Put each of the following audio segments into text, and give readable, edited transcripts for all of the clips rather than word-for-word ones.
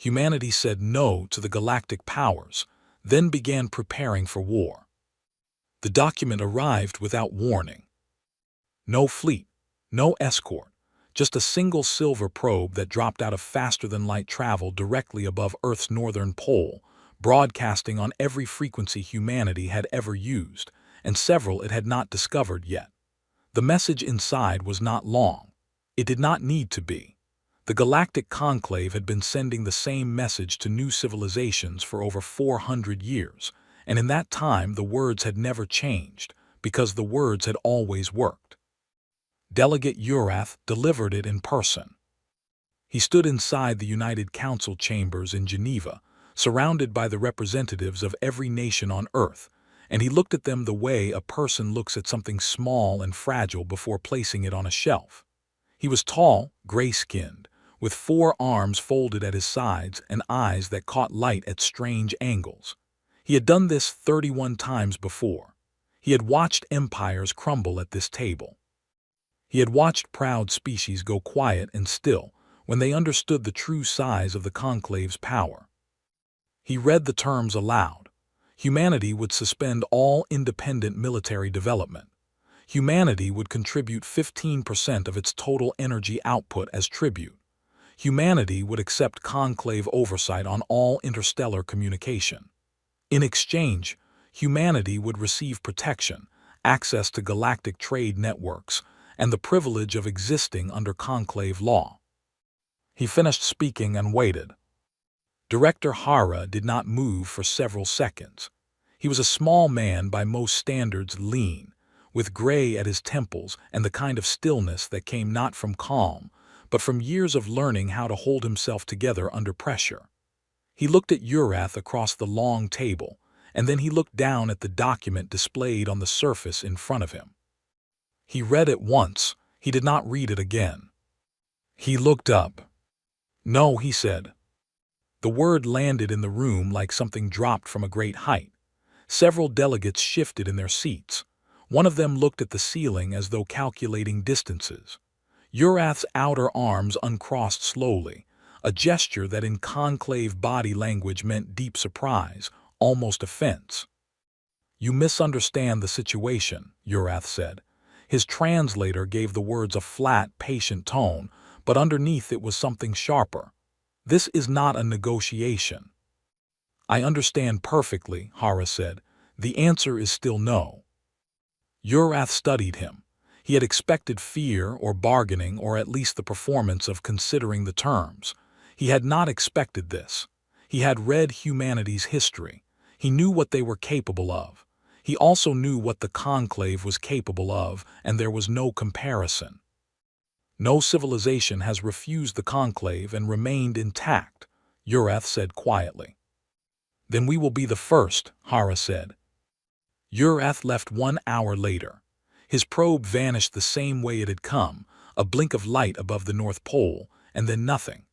Humanity said no to the galactic powers, then began preparing for war. The document arrived without warning. No fleet, no escort, just a single silver probe that dropped out of faster-than-light travel directly above Earth's northern pole, broadcasting on every frequency humanity had ever used, and several it had not discovered yet. The message inside was not long. It did not need to be. The Galactic Conclave had been sending the same message to new civilizations for over 400 years, and in that time the words had never changed, because the words had always worked. Delegate Urath delivered it in person. He stood inside the United Council chambers in Geneva, surrounded by the representatives of every nation on Earth, and he looked at them the way a person looks at something small and fragile before placing it on a shelf. He was tall, gray-skinned, with 4 arms folded at his sides and eyes that caught light at strange angles. He had done this 31 times before. He had watched empires crumble at this table. He had watched proud species go quiet and still when they understood the true size of the Conclave's power. He read the terms aloud. Humanity would suspend all independent military development. Humanity would contribute 15% of its total energy output as tribute. Humanity would accept Conclave oversight on all interstellar communication. In exchange, humanity would receive protection, access to galactic trade networks, and the privilege of existing under Conclave law. He finished speaking and waited. Director Hara did not move for several seconds. He was a small man by most standards, lean, with gray at his temples and the kind of stillness that came not from calm, but from years of learning how to hold himself together under pressure. He looked at Urath across the long table, and then he looked down at the document displayed on the surface in front of him. He read it once. He did not read it again. He looked up. "No," he said. The word landed in the room like something dropped from a great height. Several delegates shifted in their seats. One of them looked at the ceiling as though calculating distances. Urath's outer arms uncrossed slowly, a gesture that in Conclave body language meant deep surprise, almost offense. "You misunderstand the situation," Urath said. His translator gave the words a flat, patient tone, but underneath it was something sharper. "This is not a negotiation." "I understand perfectly," Hara said. "The answer is still no." Urath studied him. He had expected fear or bargaining or at least the performance of considering the terms. He had not expected this. He had read humanity's history. He knew what they were capable of. He also knew what the Conclave was capable of, and there was no comparison. "No civilization has refused the Conclave and remained intact," Urath said quietly. "Then we will be the first," Hara said. Urath left 1 hour later. His probe vanished the same way it had come, a blink of light above the North Pole, and then nothing.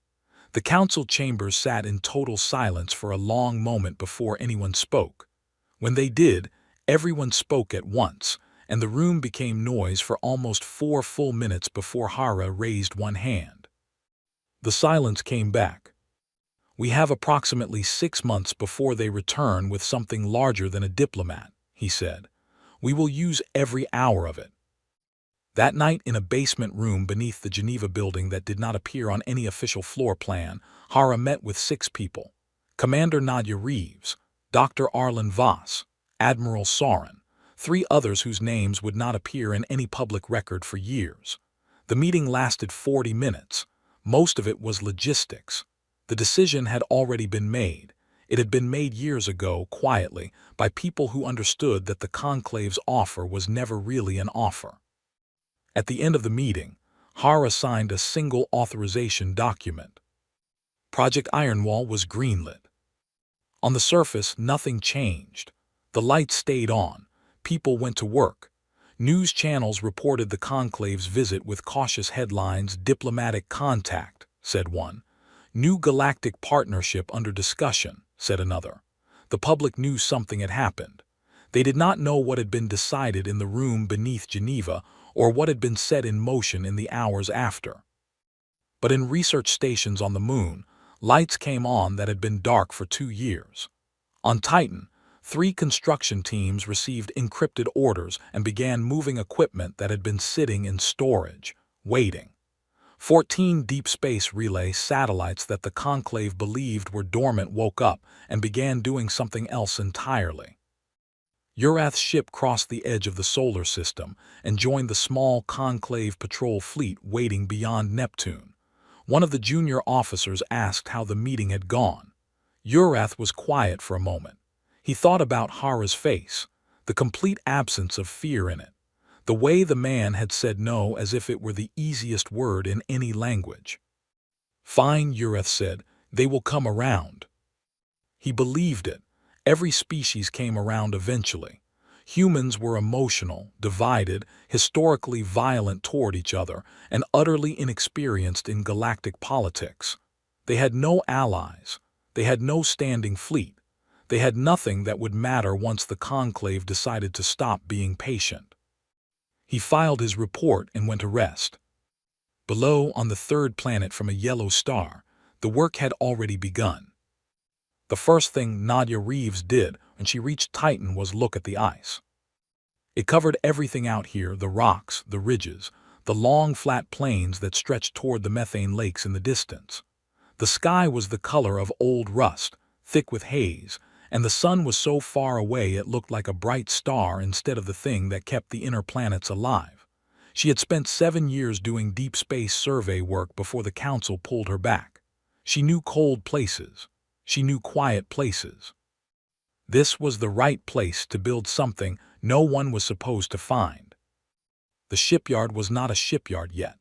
The council chambers sat in total silence for a long moment before anyone spoke. When they did, everyone spoke at once, and the room became noise for almost 4 full minutes before Hara raised one hand. The silence came back. "We have approximately 6 months before they return with something larger than a diplomat," he said. "We will use every hour of it." That night, in a basement room beneath the Geneva building that did not appear on any official floor plan, Hara met with 6 people. Commander Nadia Reeves, Dr. Arlen Voss, Admiral Sorin, 3 others whose names would not appear in any public record for years. The meeting lasted 40 minutes. Most of it was logistics. The decision had already been made. It had been made years ago, quietly, by people who understood that the Conclave's offer was never really an offer. At the end of the meeting, Hara signed a single authorization document. Project Ironwall was greenlit. On the surface, nothing changed. The lights stayed on. People went to work. News channels reported the Conclave's visit with cautious headlines. "Diplomatic contact," said one. "New galactic partnership under discussion," said another. The public knew something had happened. They did not know what had been decided in the room beneath Geneva or what had been set in motion in the hours after. But in research stations on the moon, Lights came on that had been dark for 2 years. On Titan, 3 construction teams received encrypted orders and began moving equipment that had been sitting in storage, waiting. 14 deep space relay satellites that the Conclave believed were dormant woke up and began doing something else entirely. Urath's ship crossed the edge of the solar system and joined the small Conclave patrol fleet waiting beyond Neptune. One of the junior officers asked how the meeting had gone. Urath was quiet for a moment. He thought about Hara's face, the complete absence of fear in it, the way the man had said no as if it were the easiest word in any language. "Fine," Urath said, "they will come around." He believed it. Every species came around eventually. Humans were emotional, divided, historically violent toward each other, and utterly inexperienced in galactic politics. They had no allies. They had no standing fleet. They had nothing that would matter once the Conclave decided to stop being patient. He filed his report and went to rest. Below, on the third planet from a yellow star, the work had already begun. The first thing Nadia Reeves did when she reached Titan was look at the ice. It covered everything out here, the rocks, the ridges, the long flat plains that stretched toward the methane lakes in the distance. The sky was the color of old rust, thick with haze, and the sun was so far away it looked like a bright star instead of the thing that kept the inner planets alive. She had spent 7 years doing deep space survey work before the council pulled her back. She knew cold places. She knew quiet places. This was the right place to build something no one was supposed to find. The shipyard was not a shipyard yet.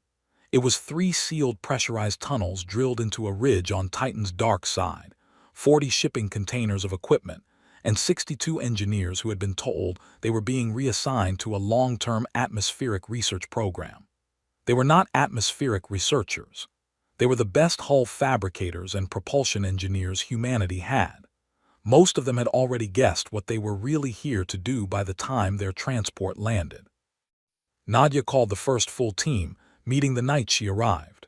It was 3 sealed pressurized tunnels drilled into a ridge on Titan's dark side, 40 shipping containers of equipment, and 62 engineers who had been told they were being reassigned to a long-term atmospheric research program. They were not atmospheric researchers. They were the best hull fabricators and propulsion engineers humanity had. Most of them had already guessed what they were really here to do by the time their transport landed. Nadia called the first full team, meeting the night she arrived.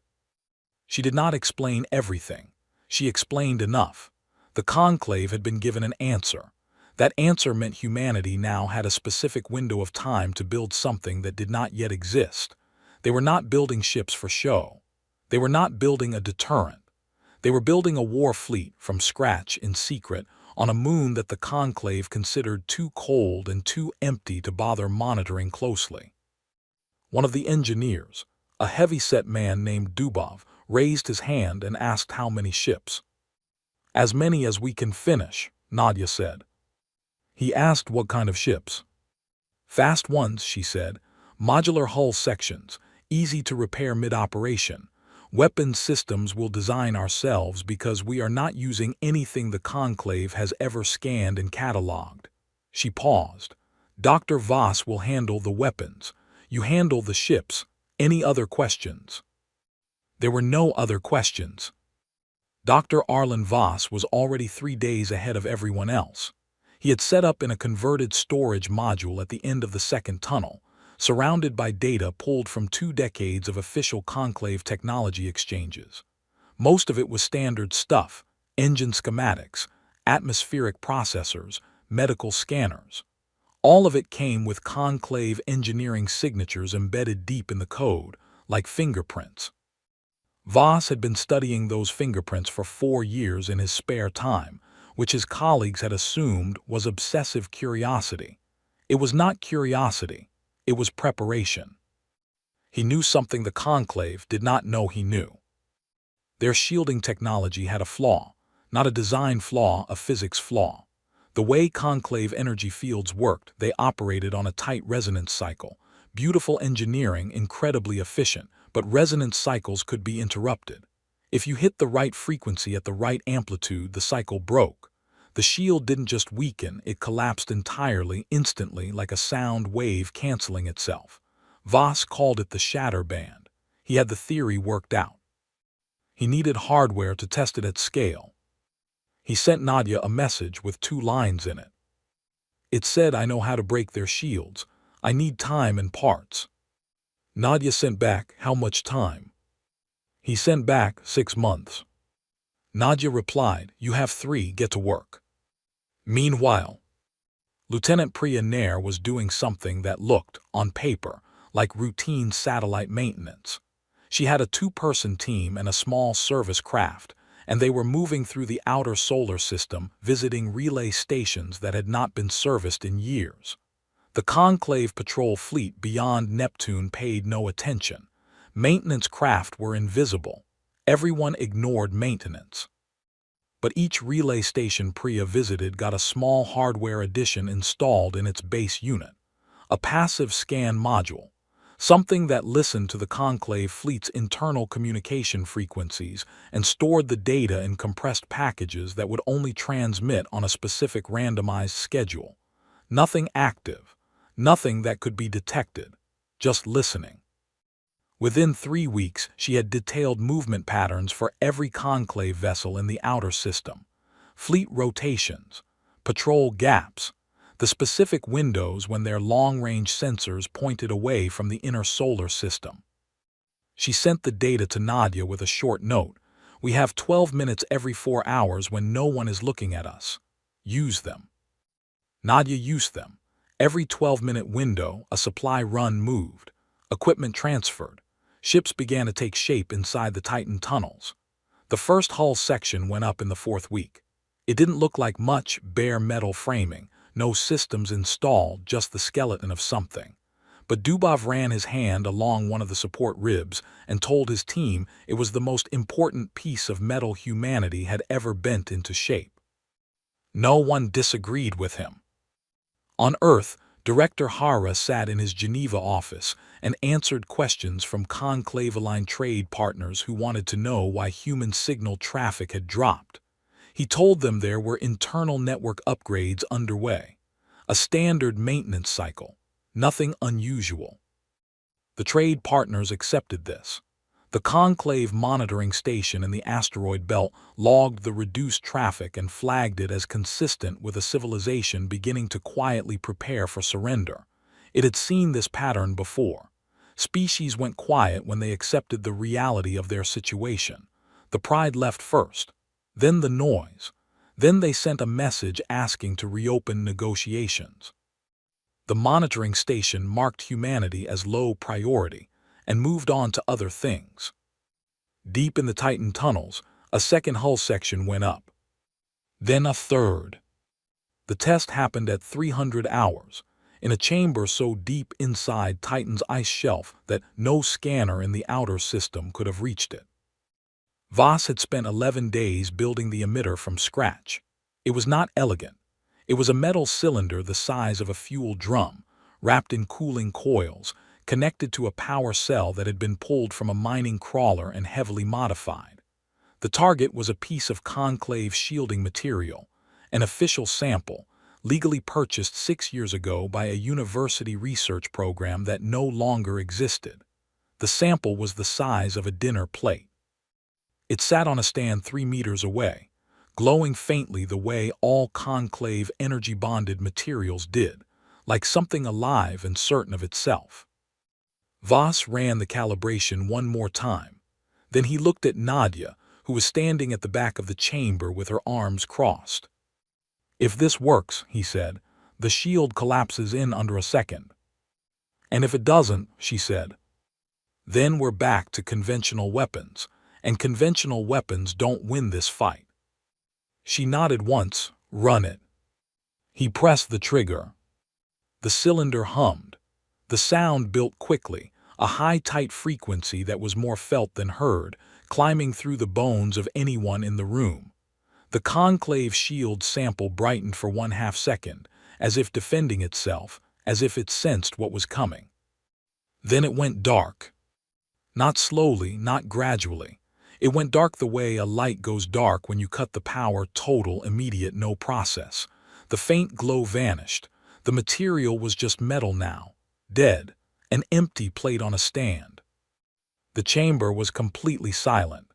She did not explain everything. She explained enough. The Conclave had been given an answer. That answer meant humanity now had a specific window of time to build something that did not yet exist. They were not building ships for show. They were not building a deterrent. They were building a war fleet from scratch in secret on a moon that the Conclave considered too cold and too empty to bother monitoring closely. One of the engineers, a heavy-set man named Dubov, raised his hand and asked how many ships. "As many as we can finish," Nadia said. He asked what kind of ships. "Fast ones," she said. "Modular hull sections, easy to repair mid-operation. Weapons systems we'll design ourselves because we are not using anything the Conclave has ever scanned and catalogued." She paused. "Dr. Voss will handle the weapons. You handle the ships. Any other questions?" There were no other questions. Dr. Arlen Voss was already 3 days ahead of everyone else. He had set up in a converted storage module at the end of the second tunnel, surrounded by data pulled from 2 decades of official Conclave technology exchanges. Most of it was standard stuff: engine schematics, atmospheric processors, medical scanners. All of it came with Conclave engineering signatures embedded deep in the code, like fingerprints. Voss had been studying those fingerprints for 4 years in his spare time, which his colleagues had assumed was obsessive curiosity. It was not curiosity. It was preparation. He knew something the Conclave did not know he knew. Their shielding technology had a flaw, not a design flaw, a physics flaw. The way Conclave energy fields worked, they operated on a tight resonance cycle. Beautiful engineering, incredibly efficient, but resonance cycles could be interrupted. If you hit the right frequency at the right amplitude, the cycle broke. The shield didn't just weaken, it collapsed entirely, instantly, like a sound wave canceling itself. Voss called it the shatter band. He had the theory worked out. He needed hardware to test it at scale. He sent Nadia a message with 2 lines in it. It said, "I know how to break their shields. I need time and parts." Nadia sent back, "How much time?" He sent back, 6 months. Nadia replied, "You have 3, get to work." Meanwhile, Lieutenant Priya Nair was doing something that looked, on paper, like routine satellite maintenance. She had a 2-person team and a small service craft, and they were moving through the outer solar system, visiting relay stations that had not been serviced in years. The Conclave patrol fleet beyond Neptune paid no attention. Maintenance craft were invisible. Everyone ignored maintenance. But each relay station Priya visited got a small hardware addition installed in its base unit, a passive scan module, something that listened to the Conclave fleet's internal communication frequencies and stored the data in compressed packages that would only transmit on a specific randomized schedule. Nothing active, nothing that could be detected, just listening. Within 3 weeks, she had detailed movement patterns for every Conclave vessel in the outer system, fleet rotations, patrol gaps, the specific windows when their long-range sensors pointed away from the inner solar system. She sent the data to Nadia with a short note. "We have 12 minutes every 4 hours when no one is looking at us. Use them." Nadia used them. Every 12-minute window, a supply run moved, equipment transferred. Ships began to take shape inside the Titan tunnels. The first hull section went up in the 4th week. It didn't look like much, bare metal framing, no systems installed, just the skeleton of something. But Dubov ran his hand along one of the support ribs and told his team it was the most important piece of metal humanity had ever bent into shape. No one disagreed with him. On Earth, Director Hara sat in his Geneva office and answered questions from Conclave-aligned trade partners who wanted to know why human signal traffic had dropped. He told them there were internal network upgrades underway, a standard maintenance cycle, nothing unusual. The trade partners accepted this. The Conclave monitoring station in the asteroid belt logged the reduced traffic and flagged it as consistent with a civilization beginning to quietly prepare for surrender. It had seen this pattern before. Species went quiet when they accepted the reality of their situation. The pride left first, then the noise. Then they sent a message asking to reopen negotiations. The monitoring station marked humanity as low priority and moved on to other things. Deep in the Titan tunnels, a second hull section went up. Then a third. The test happened at 300 hours, in a chamber so deep inside Titan's ice shelf that no scanner in the outer system could have reached it. Voss had spent 11 days building the emitter from scratch. It was not elegant. It was a metal cylinder the size of a fuel drum, wrapped in cooling coils, connected to a power cell that had been pulled from a mining crawler and heavily modified. The target was a piece of conclave shielding material, an official sample, legally purchased 6 years ago by a university research program that no longer existed. The sample was the size of a dinner plate. It sat on a stand 3 meters away, glowing faintly the way all conclave energy-bonded materials did, like something alive and certain of itself. Voss ran the calibration one more time. Then he looked at Nadia, who was standing at the back of the chamber with her arms crossed. "If this works," he said, "the shield collapses in under a second." "And if it doesn't," she said, "then we're back to conventional weapons, and conventional weapons don't win this fight." She nodded once. "Run it." He pressed the trigger. The cylinder hummed. The sound built quickly, a high tight frequency that was more felt than heard, climbing through the bones of anyone in the room. The conclave shield sample brightened for 1/2 second, as if defending itself, as if it sensed what was coming. Then it went dark. Not slowly, not gradually. It went dark the way a light goes dark when you cut the power, total, immediate, no process. The faint glow vanished. The material was just metal now, dead, an empty plate on a stand. The chamber was completely silent.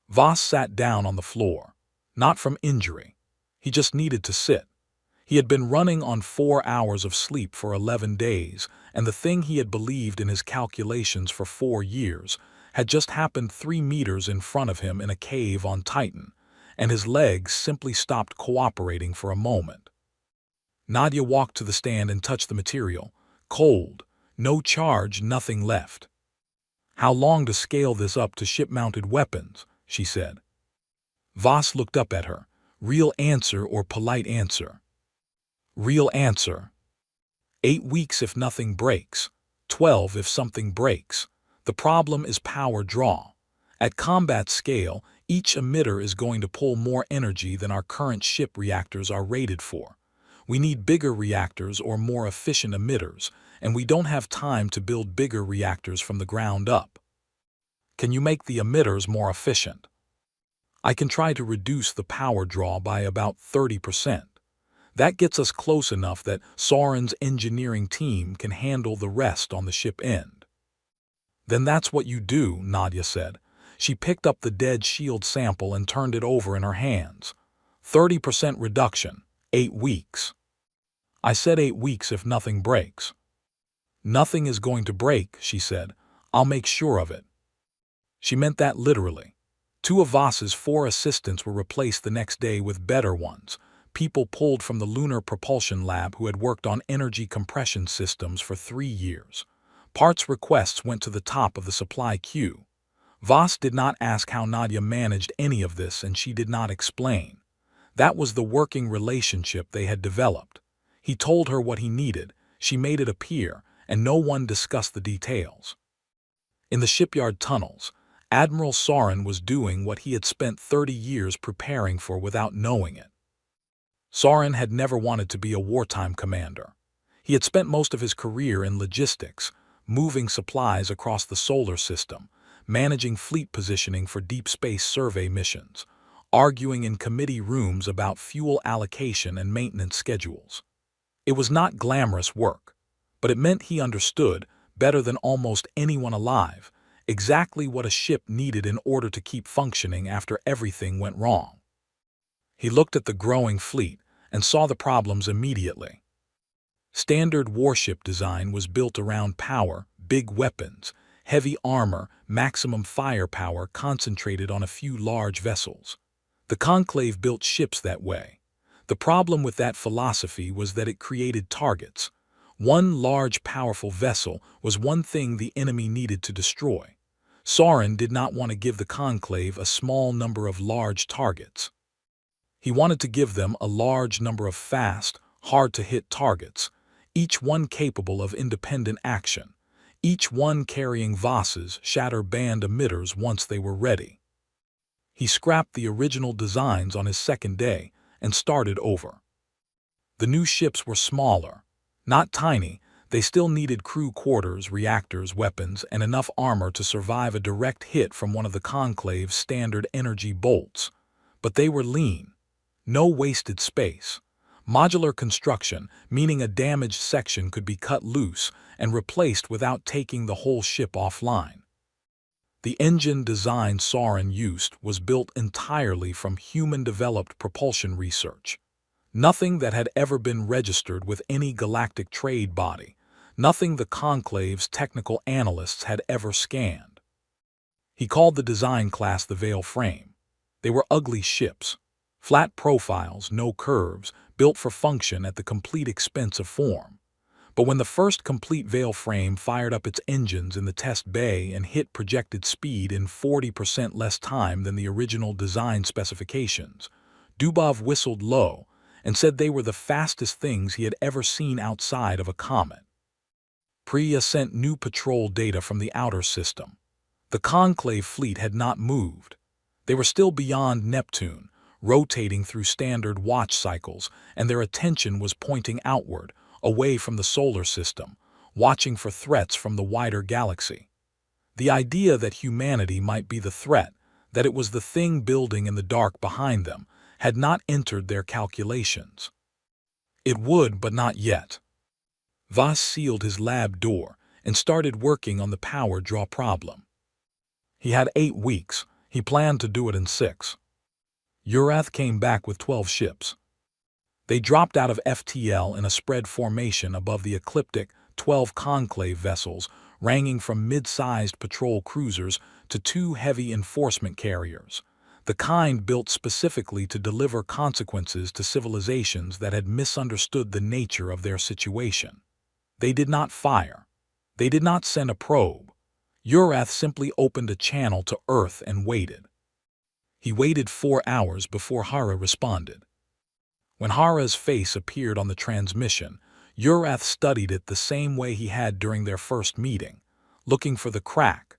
Voss sat down on the floor, not from injury. He just needed to sit. He had been running on 4 hours of sleep for 11 days, and the thing he had believed in his calculations for 4 years had just happened 3 meters in front of him in a cave on Titan, and his legs simply stopped cooperating for a moment. Nadia walked to the stand and touched the material. Cold, no charge, nothing left. "How long to scale this up to ship-mounted weapons?" she said. Voss looked up at her. "Real answer or polite answer?" "Real answer. 8 weeks if nothing breaks. 12 if something breaks. The problem is power draw. At combat scale, each emitter is going to pull more energy than our current ship reactors are rated for. We need bigger reactors or more efficient emitters, and we don't have time to build bigger reactors from the ground up." "Can you make the emitters more efficient?" "I can try to reduce the power draw by about 30%. That gets us close enough that Soren's engineering team can handle the rest on the ship end." "Then that's what you do," Nadia said. She picked up the dead shield sample and turned it over in her hands. 30% reduction, 8 weeks. "I said 8 weeks if nothing breaks." "Nothing is going to break," she said. "I'll make sure of it." She meant that literally. 2 of Voss's 4 assistants were replaced the next day with better ones, people pulled from the Lunar Propulsion Lab who had worked on energy compression systems for 3 years. Parts requests went to the top of the supply queue. Voss did not ask how Nadia managed any of this, and she did not explain. That was the working relationship they had developed. He told her what he needed, she made it appear, and no one discussed the details. In the shipyard tunnels, Admiral Soren was doing what he had spent 30 years preparing for without knowing it. Soren had never wanted to be a wartime commander. He had spent most of his career in logistics, moving supplies across the solar system, managing fleet positioning for deep space survey missions, arguing in committee rooms about fuel allocation and maintenance schedules. It was not glamorous work, but it meant he understood, better than almost anyone alive, exactly what a ship needed in order to keep functioning after everything went wrong. He looked at the growing fleet and saw the problems immediately. Standard warship design was built around power, big weapons, heavy armor, maximum firepower concentrated on a few large vessels. The Conclave built ships that way. The problem with that philosophy was that it created targets. One large, powerful vessel was one thing the enemy needed to destroy. Soren did not want to give the Conclave a small number of large targets. He wanted to give them a large number of fast, hard-to-hit targets, each one capable of independent action, each one carrying Voss's shatter band emitters once they were ready. He scrapped the original designs on his second day and started over. The new ships were smaller, not tiny. They still needed crew quarters, reactors, weapons, and enough armor to survive a direct hit from one of the Conclave's standard energy bolts. But they were lean. No wasted space. Modular construction, meaning a damaged section could be cut loose and replaced without taking the whole ship offline. The engine design Soren used was built entirely from human-developed propulsion research. Nothing that had ever been registered with any galactic trade body, nothing the Conclave's technical analysts had ever scanned. He called the design class the Veil Frame. They were ugly ships. Flat profiles, no curves, built for function at the complete expense of form. But when the first complete Veil Frame fired up its engines in the test bay and hit projected speed in 40% less time than the original design specifications, Dubov whistled low and said they were the fastest things he had ever seen outside of a comet. Priya sent new patrol data from the outer system. The Conclave fleet had not moved. They were still beyond Neptune, rotating through standard watch cycles, and their attention was pointing outward, away from the solar system, watching for threats from the wider galaxy. The idea that humanity might be the threat, that it was the thing building in the dark behind them, had not entered their calculations. It would, but not yet. Voss sealed his lab door and started working on the power draw problem. He had 8 weeks. He planned to do it in 6. Urath came back with 12 ships. They dropped out of FTL in a spread formation above the ecliptic 12 Conclave vessels, ranging from mid-sized patrol cruisers to 2 heavy enforcement carriers, the kind built specifically to deliver consequences to civilizations that had misunderstood the nature of their situation. They did not fire. They did not send a probe. Urath simply opened a channel to Earth and waited. He waited 4 hours before Hara responded. When Hara's face appeared on the transmission, Urath studied it the same way he had during their first meeting, looking for the crack,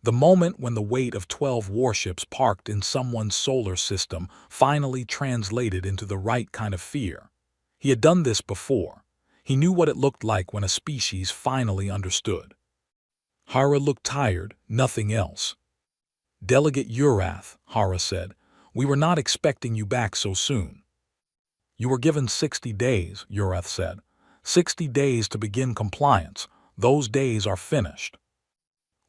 the moment when the weight of 12 warships parked in someone's solar system finally translated into the right kind of fear. He had done this before. He knew what it looked like when a species finally understood. Hara looked tired, nothing else. "Delegate Urath," Hara said, "we were not expecting you back so soon." "You were given 60 days, Urath said. 60 days to begin compliance. Those days are finished."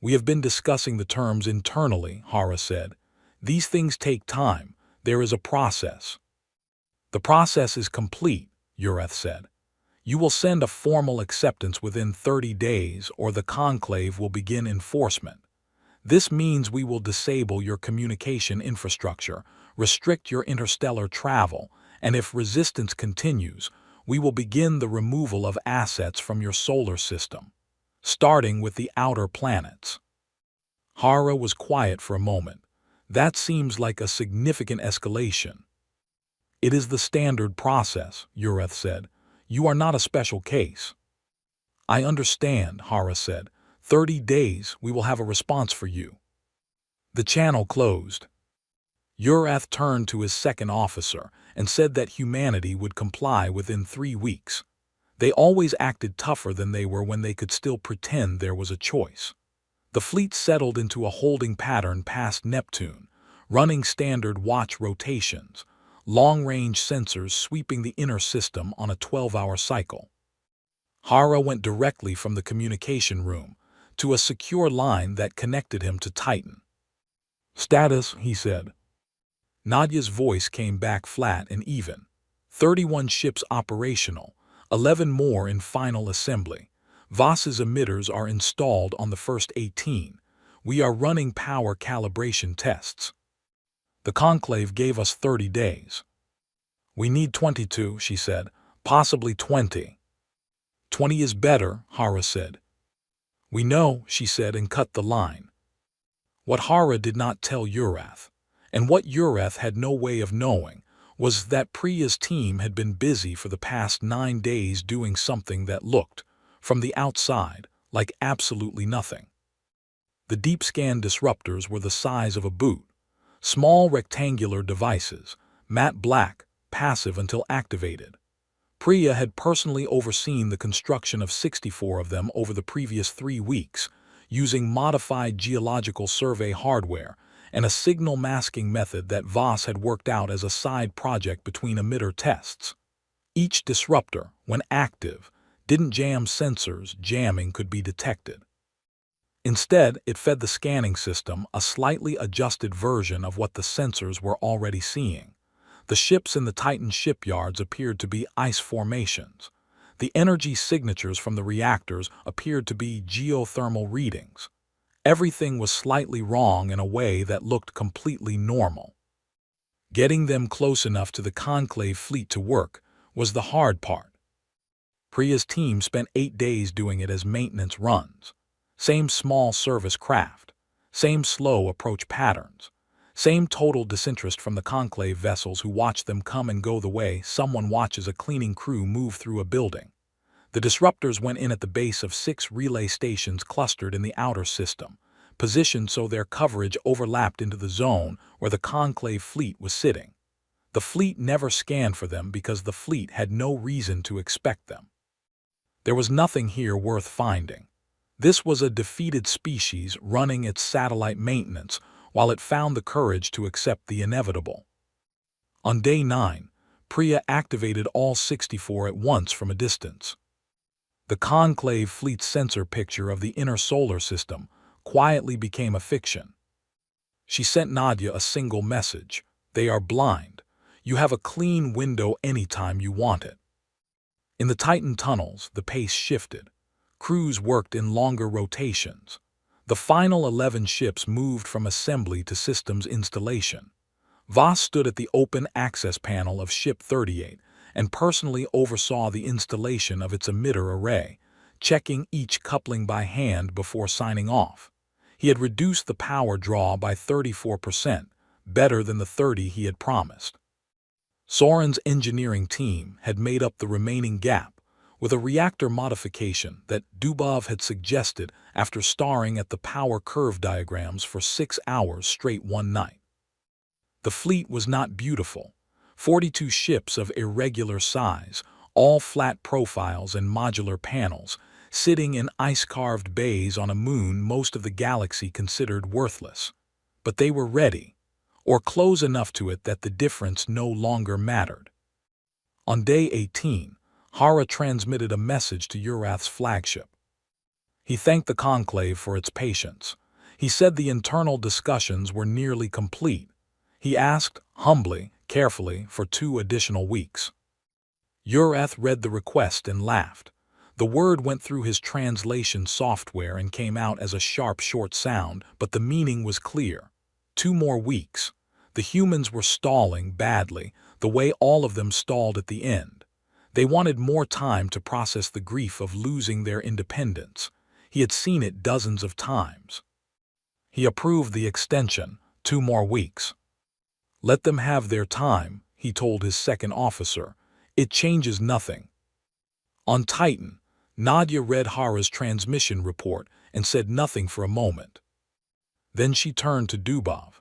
"We have been discussing the terms internally," Hara said. "These things take time. There is a process." "The process is complete," Urath said. "You will send a formal acceptance within 30 days or the Conclave will begin enforcement. This means we will disable your communication infrastructure, restrict your interstellar travel, and if resistance continues, we will begin the removal of assets from your solar system, starting with the outer planets." Hara was quiet for a moment. "That seems like a significant escalation." "It is the standard process," Urath said. "You are not a special case." "I understand," Hara said. 30 days, we will have a response for you." The channel closed. Urath turned to his second officer and said that humanity would comply within 3 weeks. They always acted tougher than they were when they could still pretend there was a choice. The fleet settled into a holding pattern past Neptune, running standard watch rotations, long-range sensors sweeping the inner system on a 12-hour cycle. Hara went directly from the communication room to a secure line that connected him to Titan. "Status," he said. Nadia's voice came back flat and even. 31 ships operational, 11 more in final assembly. Voss's emitters are installed on the first 18. We are running power calibration tests. The Conclave gave us 30 days. "We need 22, she said, "possibly 20. 20 is better," Hara said. "We know," she said and cut the line. What Hara did not tell Urath, and what Urath had no way of knowing, was that Priya's team had been busy for the past 9 days doing something that looked, from the outside, like absolutely nothing. The deep scan disruptors were the size of a boot, small rectangular devices, matte black, passive until activated. Priya had personally overseen the construction of 64 of them over the previous 3 weeks, using modified geological survey hardware and a signal masking method that Voss had worked out as a side project between emitter tests. Each disruptor, when active, didn't jam sensors jamming could be detected. Instead, it fed the scanning system a slightly adjusted version of what the sensors were already seeing. The ships in the Titan shipyards appeared to be ice formations. The energy signatures from the reactors appeared to be geothermal readings. Everything was slightly wrong in a way that looked completely normal. Getting them close enough to the Conclave fleet to work was the hard part. Priya's team spent 8 days doing it as maintenance runs. Same small service craft, same slow approach patterns, same total disinterest from the Conclave vessels who watch them come and go the way someone watches a cleaning crew move through a building. The disruptors went in at the base of 6 relay stations clustered in the outer system, positioned so their coverage overlapped into the zone where the Conclave fleet was sitting. The fleet never scanned for them because the fleet had no reason to expect them. There was nothing here worth finding. This was a defeated species running its satellite maintenance while it found the courage to accept the inevitable. On day 9, Priya activated all 64 at once from a distance. The Conclave fleet's sensor picture of the inner solar system quietly became a fiction. She sent Nadia a single message: "They are blind. You have a clean window anytime you want it." In the Titan tunnels, the pace shifted. Crews worked in longer rotations. The final 11 ships moved from assembly to systems installation. Voss stood at the open access panel of Ship 38 and personally oversaw the installation of its emitter array, checking each coupling by hand before signing off. He had reduced the power draw by 34%, better than the 30 he had promised. Soren's engineering team had made up the remaining gap with a reactor modification that Dubov had suggested after staring at the power curve diagrams for 6 hours straight one night. The fleet was not beautiful. 42 ships of irregular size, all flat profiles and modular panels, sitting in ice-carved bays on a moon most of the galaxy considered worthless. But they were ready, or close enough to it that the difference no longer mattered. On day 18, Hara transmitted a message to Urath's flagship. He thanked the conclave for its patience. He said the internal discussions were nearly complete. He asked, humbly, carefully, for 2 additional weeks. Urath read the request and laughed. The word went through his translation software and came out as a sharp, short sound, but the meaning was clear. 2 more weeks. The humans were stalling badly, the way all of them stalled at the end. They wanted more time to process the grief of losing their independence. He had seen it dozens of times. He approved the extension, 2 more weeks. Let them have their time, he told his second officer. It changes nothing. On Titan, Nadia read Hara's transmission report and said nothing for a moment. Then she turned to Dubov.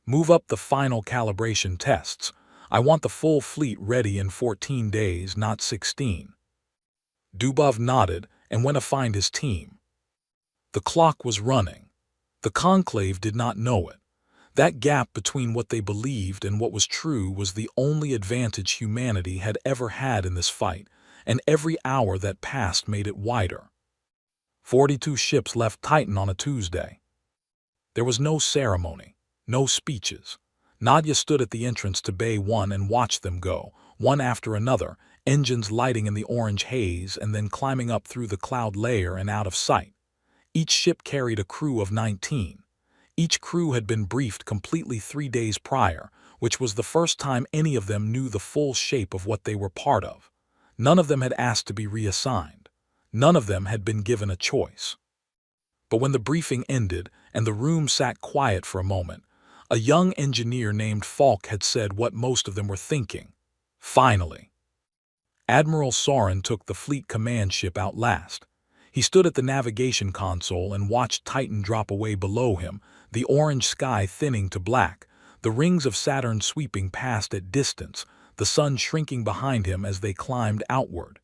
Move up the final calibration tests. I want the full fleet ready in 14 days, not 16. Dubov nodded and went to find his team. The clock was running. The conclave did not know it. That gap between what they believed and what was true was the only advantage humanity had ever had in this fight, and every hour that passed made it wider. 42 ships left Titan on a Tuesday. There was no ceremony, no speeches. Nadia stood at the entrance to Bay 1 and watched them go, one after another, engines lighting in the orange haze and then climbing up through the cloud layer and out of sight. Each ship carried a crew of 19. Each crew had been briefed completely 3 days prior, which was the first time any of them knew the full shape of what they were part of. None of them had asked to be reassigned. None of them had been given a choice. But when the briefing ended and the room sat quiet for a moment, a young engineer named Falk had said what most of them were thinking. Finally. Admiral Soren took the fleet command ship out last. He stood at the navigation console and watched Titan drop away below him, the orange sky thinning to black, the rings of Saturn sweeping past at distance, the sun shrinking behind him as they climbed outward.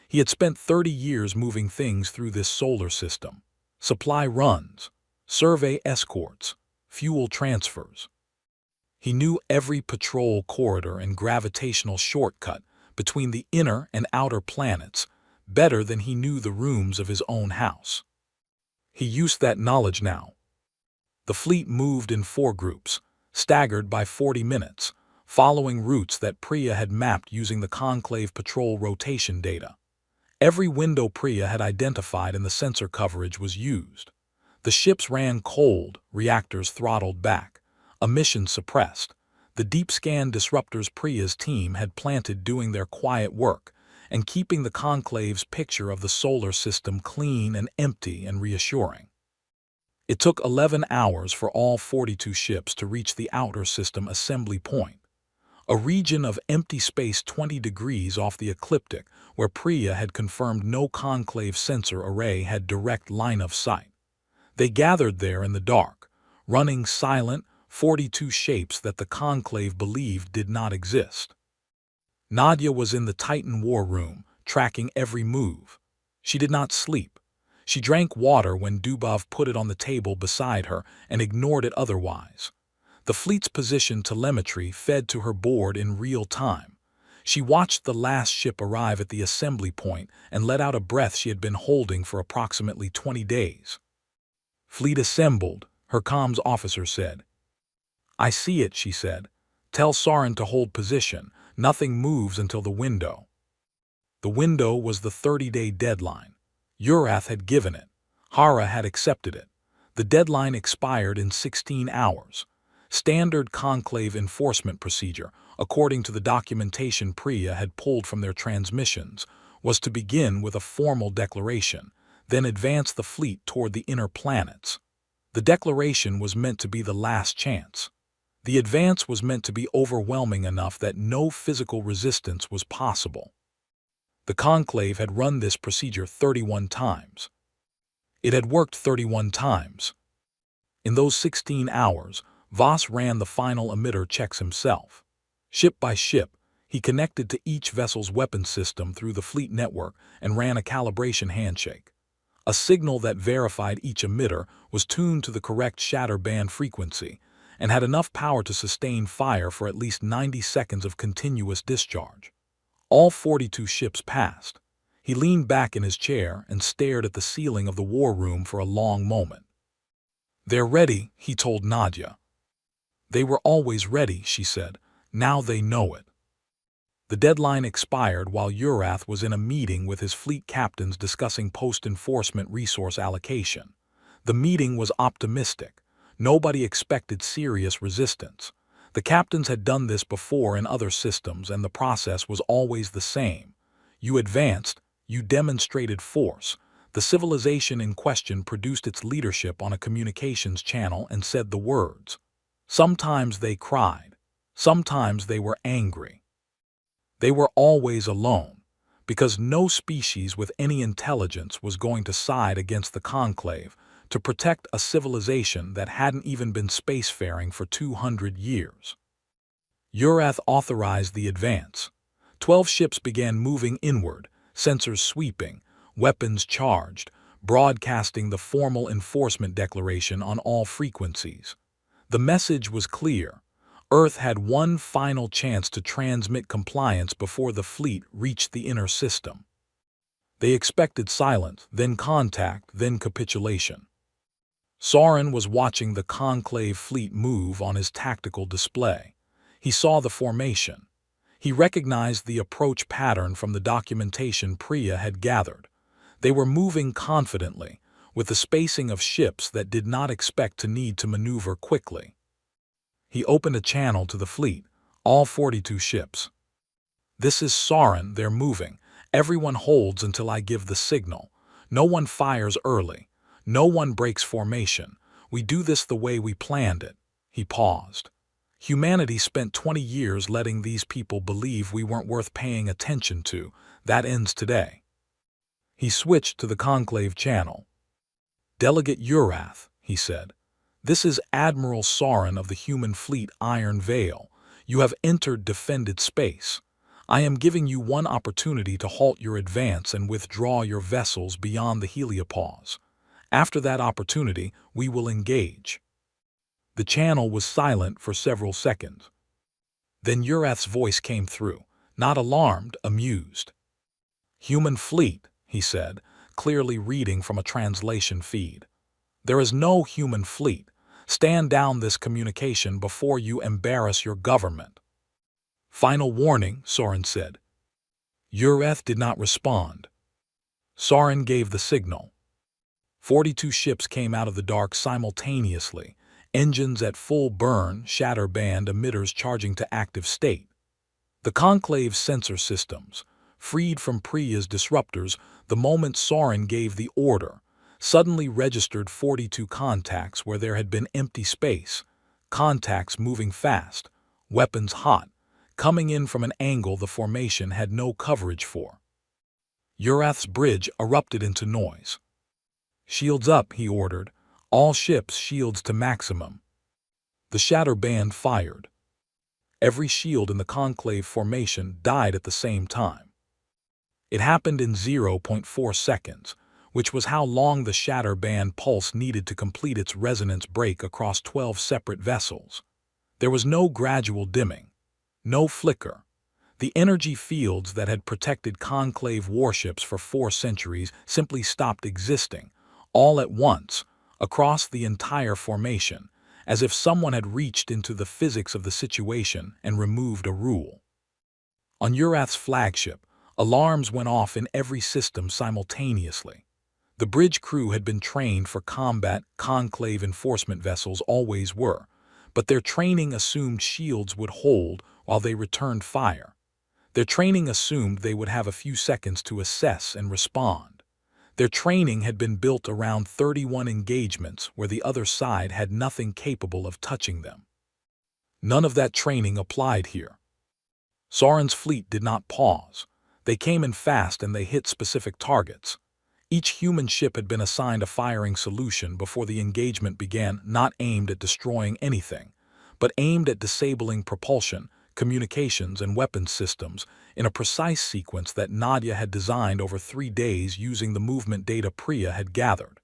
He had spent 30 years moving things through this solar system. Supply runs, survey escorts, fuel transfers. He knew every patrol corridor and gravitational shortcut between the inner and outer planets better than he knew the rooms of his own house. He used that knowledge now. The fleet moved in 4 groups, staggered by 40 minutes, following routes that Priya had mapped using the Conclave Patrol rotation data. Every window Priya had identified in the sensor coverage was used. The ships ran cold, reactors throttled back, emissions suppressed. The deep scan disruptors Priya's team had planted doing their quiet work and keeping the Conclave's picture of the solar system clean and empty and reassuring. It took 11 hours for all 42 ships to reach the outer system assembly point, a region of empty space 20 degrees off the ecliptic where Priya had confirmed no conclave sensor array had direct line of sight. They gathered there in the dark, running silent, 42 shapes that the conclave believed did not exist. Nadia was in the Titan war room, tracking every move. She did not sleep. She drank water when Dubov put it on the table beside her and ignored it otherwise. The fleet's position telemetry fed to her board in real time. She watched the last ship arrive at the assembly point and let out a breath she had been holding for approximately 20 days. Fleet assembled, her comms officer said. I see it, she said. Tell Soren to hold position. Nothing moves until the window. The window was the 30-day deadline. Urath had given it. Hara had accepted it. The deadline expired in 16 hours. Standard conclave enforcement procedure, according to the documentation Priya had pulled from their transmissions, was to begin with a formal declaration, then advance the fleet toward the inner planets. The declaration was meant to be the last chance. The advance was meant to be overwhelming enough that no physical resistance was possible. The conclave had run this procedure 31 times. It had worked 31 times. In those 16 hours, Voss ran the final emitter checks himself. Ship by ship, he connected to each vessel's weapon system through the fleet network and ran a calibration handshake. A signal that verified each emitter was tuned to the correct shatter band frequency and had enough power to sustain fire for at least 90 seconds of continuous discharge. All 42 ships passed. He leaned back in his chair and stared at the ceiling of the war room for a long moment. "They're ready," he told Nadia. "They were always ready," she said. "Now they know it." The deadline expired while Urath was in a meeting with his fleet captains discussing post-enforcement resource allocation. The meeting was optimistic. Nobody expected serious resistance. The captains had done this before in other systems, and the process was always the same. You advanced, you demonstrated force. The civilization in question produced its leadership on a communications channel and said the words. Sometimes they cried. Sometimes they were angry. They were always alone, because no species with any intelligence was going to side against the conclave to protect a civilization that hadn't even been spacefaring for 200 years. Urath authorized the advance. 12 ships began moving inward, sensors sweeping, weapons charged, broadcasting the formal enforcement declaration on all frequencies. The message was clear. Earth had one final chance to transmit compliance before the fleet reached the inner system. They expected silence, then contact, then capitulation. Soren was watching the conclave fleet move on his tactical display. He saw the formation. He recognized the approach pattern from the documentation Priya had gathered. They were moving confidently, with the spacing of ships that did not expect to need to maneuver quickly. He opened a channel to the fleet, all 42 ships. "This is Soren, they're moving. Everyone holds until I give the signal. No one fires early. No one breaks formation. We do this the way we planned it." He paused. "Humanity spent 20 years letting these people believe we weren't worth paying attention to. That ends today." He switched to the conclave channel. "Delegate Urath," he said. "This is Admiral Soren of the human fleet Iron Veil. You have entered defended space. I am giving you one opportunity to halt your advance and withdraw your vessels beyond the heliopause. After that opportunity, we will engage." The channel was silent for several seconds. Then Urath's voice came through, not alarmed, amused. "Human fleet," he said, clearly reading from a translation feed. "There is no human fleet. Stand down this communication before you embarrass your government." "Final warning," Soren said. Urath did not respond. Soren gave the signal. 42 ships came out of the dark simultaneously, engines at full burn, shatter band emitters charging to active state. The conclave's sensor systems, freed from Priya's disruptors the moment Soren gave the order, suddenly registered 42 contacts where there had been empty space, contacts moving fast, weapons hot, coming in from an angle the formation had no coverage for. Urath's bridge erupted into noise. "Shields up," he ordered. "All ships shields to maximum." The shatter band fired. Every shield in the conclave formation died at the same time. It happened in 0.4 seconds, which was how long the shatter band pulse needed to complete its resonance break across 12 separate vessels. There was no gradual dimming, no flicker. The energy fields that had protected conclave warships for 4 centuries simply stopped existing, all at once, across the entire formation, as if someone had reached into the physics of the situation and removed a rule. On Urath's flagship, alarms went off in every system simultaneously. The bridge crew had been trained for combat. Conclave enforcement vessels always were, but their training assumed shields would hold while they returned fire. Their training assumed they would have a few seconds to assess and respond. Their training had been built around 31 engagements where the other side had nothing capable of touching them. None of that training applied here. Sauron's fleet did not pause. They came in fast and they hit specific targets. Each human ship had been assigned a firing solution before the engagement began, not aimed at destroying anything, but aimed at disabling propulsion, communications, and weapons systems in a precise sequence that Nadia had designed over 3 days using the movement data Priya had gathered.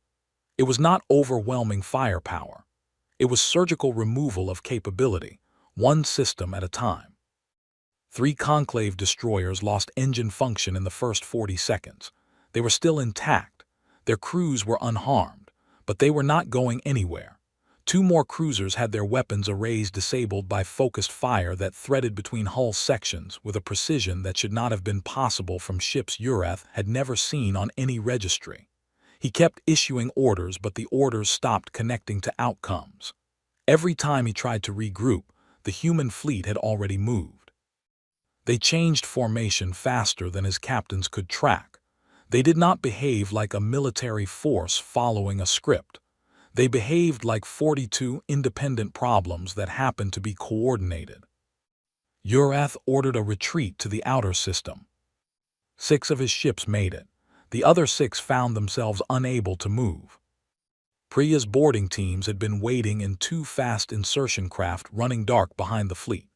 It was not overwhelming firepower. It was surgical removal of capability, one system at a time. 3 Conclave destroyers lost engine function in the first 40 seconds. They were still intact. Their crews were unharmed, but they were not going anywhere. 2 more cruisers had their weapons arrays disabled by focused fire that threaded between hull sections with a precision that should not have been possible from ships Urath had never seen on any registry. He kept issuing orders, but the orders stopped connecting to outcomes. Every time he tried to regroup, the human fleet had already moved. They changed formation faster than his captains could track. They did not behave like a military force following a script. They behaved like 42 independent problems that happened to be coordinated. Urath ordered a retreat to the outer system. 6 of his ships made it. The other 6 found themselves unable to move. Priya's boarding teams had been waiting in 2 fast insertion craft running dark behind the fleet.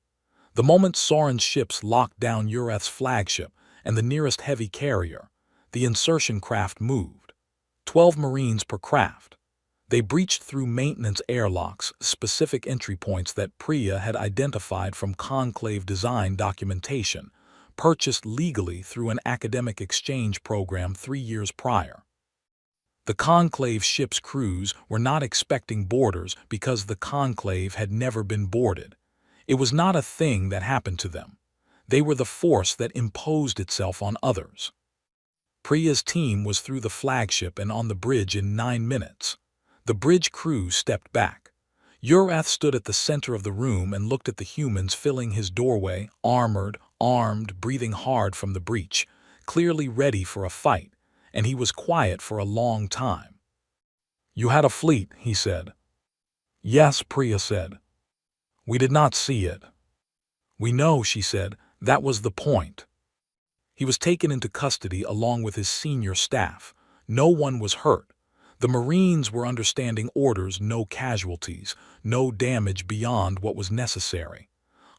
The moment Sauron's ships locked down Urath's flagship and the nearest heavy carrier, the insertion craft moved. 12 Marines per craft. They breached through maintenance airlocks, specific entry points that Priya had identified from Conclave design documentation, purchased legally through an academic exchange program 3 years prior. The Conclave ships' crews were not expecting boarders because the Conclave had never been boarded. It was not a thing that happened to them. They were the force that imposed itself on others. Priya's team was through the flagship and on the bridge in 9 minutes. The bridge crew stepped back. Urath stood at the center of the room and looked at the humans filling his doorway, armored, armed, breathing hard from the breach, clearly ready for a fight, and he was quiet for a long time. "You had a fleet," he said. "Yes," Priya said. "We did not see it." "We know," she said. "That was the point." He was taken into custody along with his senior staff. No one was hurt. The Marines were understanding orders: no casualties, no damage beyond what was necessary.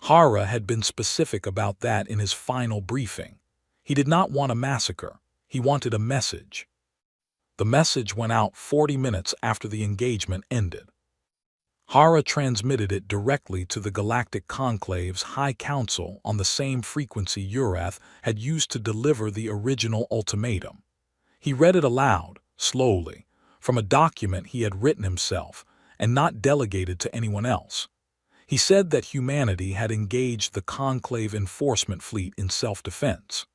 Hara had been specific about that in his final briefing. He did not want a massacre. He wanted a message. The message went out 40 minutes after the engagement ended. Hara transmitted it directly to the Galactic Conclave's High Council on the same frequency Urath had used to deliver the original ultimatum. He read it aloud, slowly, from a document he had written himself and not delegated to anyone else. He said that humanity had engaged the Conclave enforcement fleet in self-defense.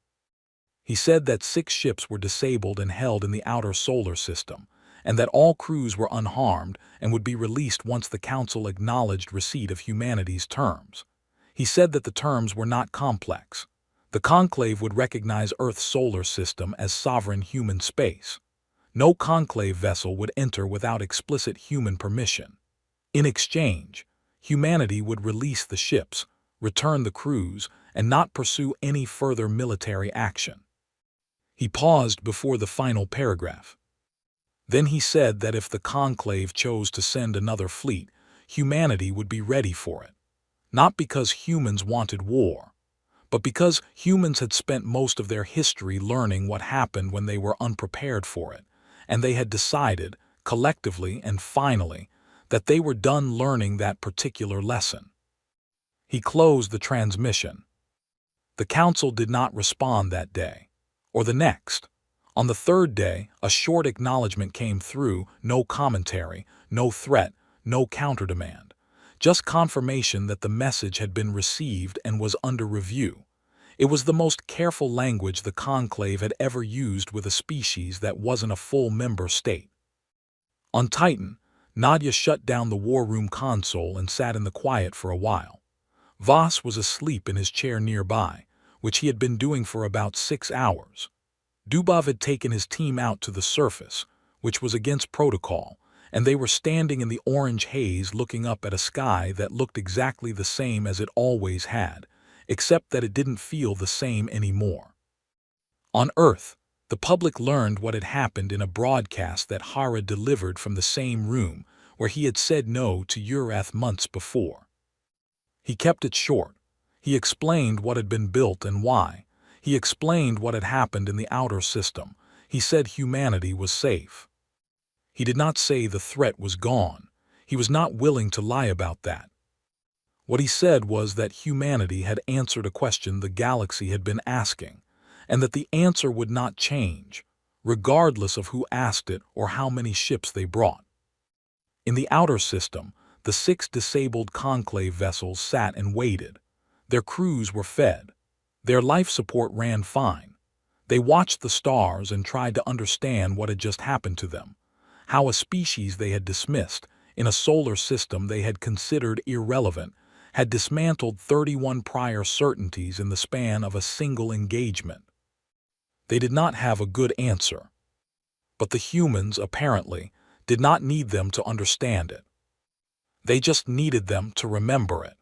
He said that 6 ships were disabled and held in the outer solar system, and that all crews were unharmed and would be released once the Council acknowledged receipt of humanity's terms. He said that the terms were not complex. The Conclave would recognize Earth's solar system as sovereign human space. No Conclave vessel would enter without explicit human permission. In exchange, humanity would release the ships, return the crews, and not pursue any further military action. He paused before the final paragraph. Then he said that if the Conclave chose to send another fleet, humanity would be ready for it. Not because humans wanted war, but because humans had spent most of their history learning what happened when they were unprepared for it, and they had decided, collectively and finally, that they were done learning that particular lesson. He closed the transmission. The Council did not respond that day, or the next. On the 3rd day, a short acknowledgement came through, no commentary, no threat, no counter-demand. Just confirmation that the message had been received and was under review. It was the most careful language the Conclave had ever used with a species that wasn't a full member state. On Titan, Nadia shut down the war room console and sat in the quiet for a while. Voss was asleep in his chair nearby, which he had been doing for about 6 hours. Dubov had taken his team out to the surface, which was against protocol, and they were standing in the orange haze looking up at a sky that looked exactly the same as it always had, except that it didn't feel the same anymore. On Earth, the public learned what had happened in a broadcast that Hara delivered from the same room where he had said no to Urath months before. He kept it short. He explained what had been built and why. He explained what had happened in the outer system. He said humanity was safe. He did not say the threat was gone. He was not willing to lie about that. What he said was that humanity had answered a question the galaxy had been asking, and that the answer would not change, regardless of who asked it or how many ships they brought. In the outer system, the 6 disabled Conclave vessels sat and waited. Their crews were fed. Their life support ran fine. They watched the stars and tried to understand what had just happened to them, how a species they had dismissed, in a solar system they had considered irrelevant, had dismantled 31 prior certainties in the span of a single engagement. They did not have a good answer. But the humans, apparently, did not need them to understand it. They just needed them to remember it.